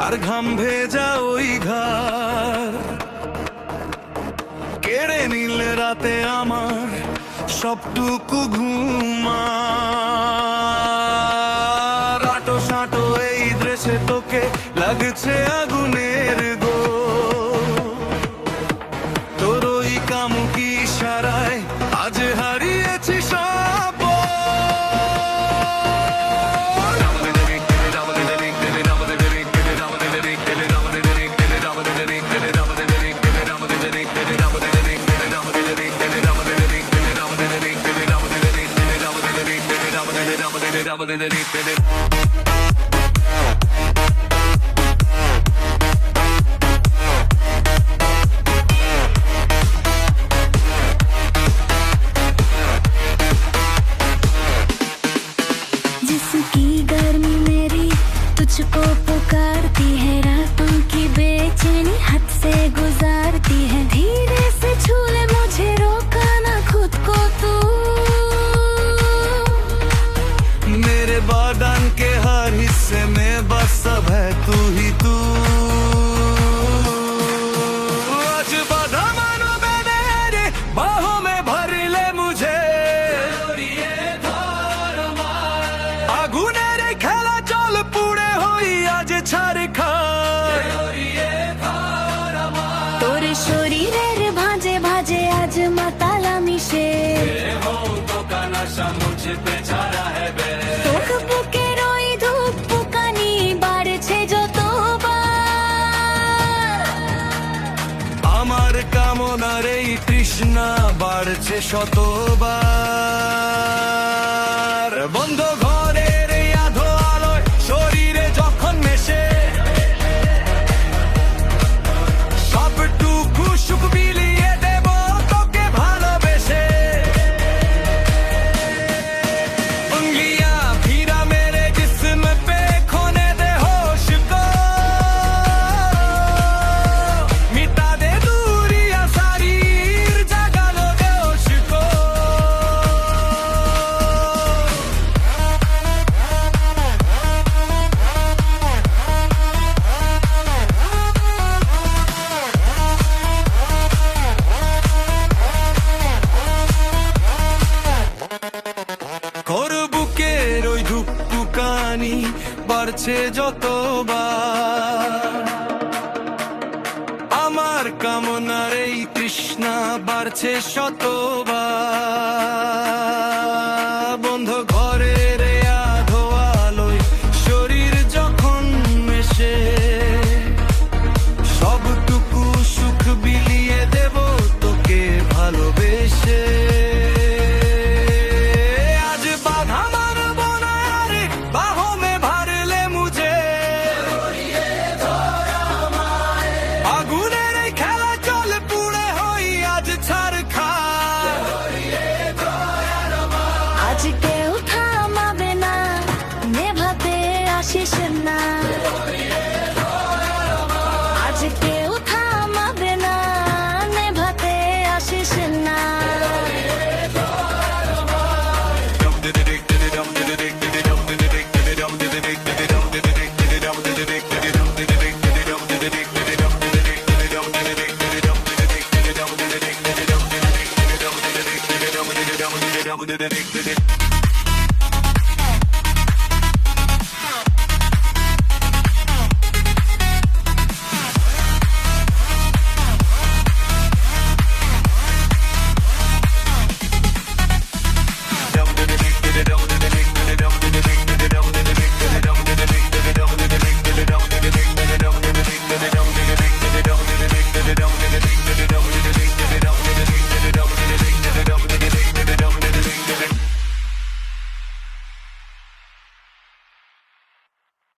আর ঘাম ভেজা ওই ঘর কেড়ে নিলে রাতে আমার সবটুকু ঘুমা। আটো সাটো এই ড্রেসে তোকে লাগছে আগুনের গো, তোর ওই কামুকি ইশারায় আজ হারিয়েছি সব। जिसकी गर्मी मेरी तुझको पुकारती है, रातों की बेचैनी हद से गुजारती है। धीरे से छू ले मुझे, रोका ना खुद को तू। मेरे बादन के हर हिस्से में बस सब है तू ही तू। आज बाधा मानो मैंने रे, बाहों में भर ले मुझे। আগুনের এই খেলা চল পুড়ে হই আজ ছাড় খা। তোর শরীরের ভাঁজে ভাঁজে আজ মাতালা মিশে, তোর বুকের ওই ধূপ পুকানি বাড়ছে যতবার। আমার কামনার এই তৃষ্ণা বাড়ছে শতবার। বন্ধ ঘরের এই আধো আলোয় শরীরে যখন মেশে, সবটুকু সুখ বিলিয়ে দেব তোকে ভালোবেসে। उंगलियां फिरा मेरे जिस्म पे, खोने दे होश को। मिटा दे दूरियां सारी, जगा लो जोश को। তোর বুকের ওই ধুকপুকানি বাড়ছে যতবার। আমার কামনার এই তৃষ্ণা বাড়ছে শতবার। বন্ধ ঘরের এই আধো আলোয় শরীর যখন মেশে, সবটুকু সুখ বিলিয়ে দেব তোকে ভালোবেসে। आज बाधा मानबो ना रे, बाहों में भर ले मुझे। আগুনের এই খেলা চল পুড়ে হই আজ ছাড় খা। আজ কেউ থামাবে না, নেভাতে আসিস না। আজ কেউ থামাবে না, নেভাতে আসিস না। Did it.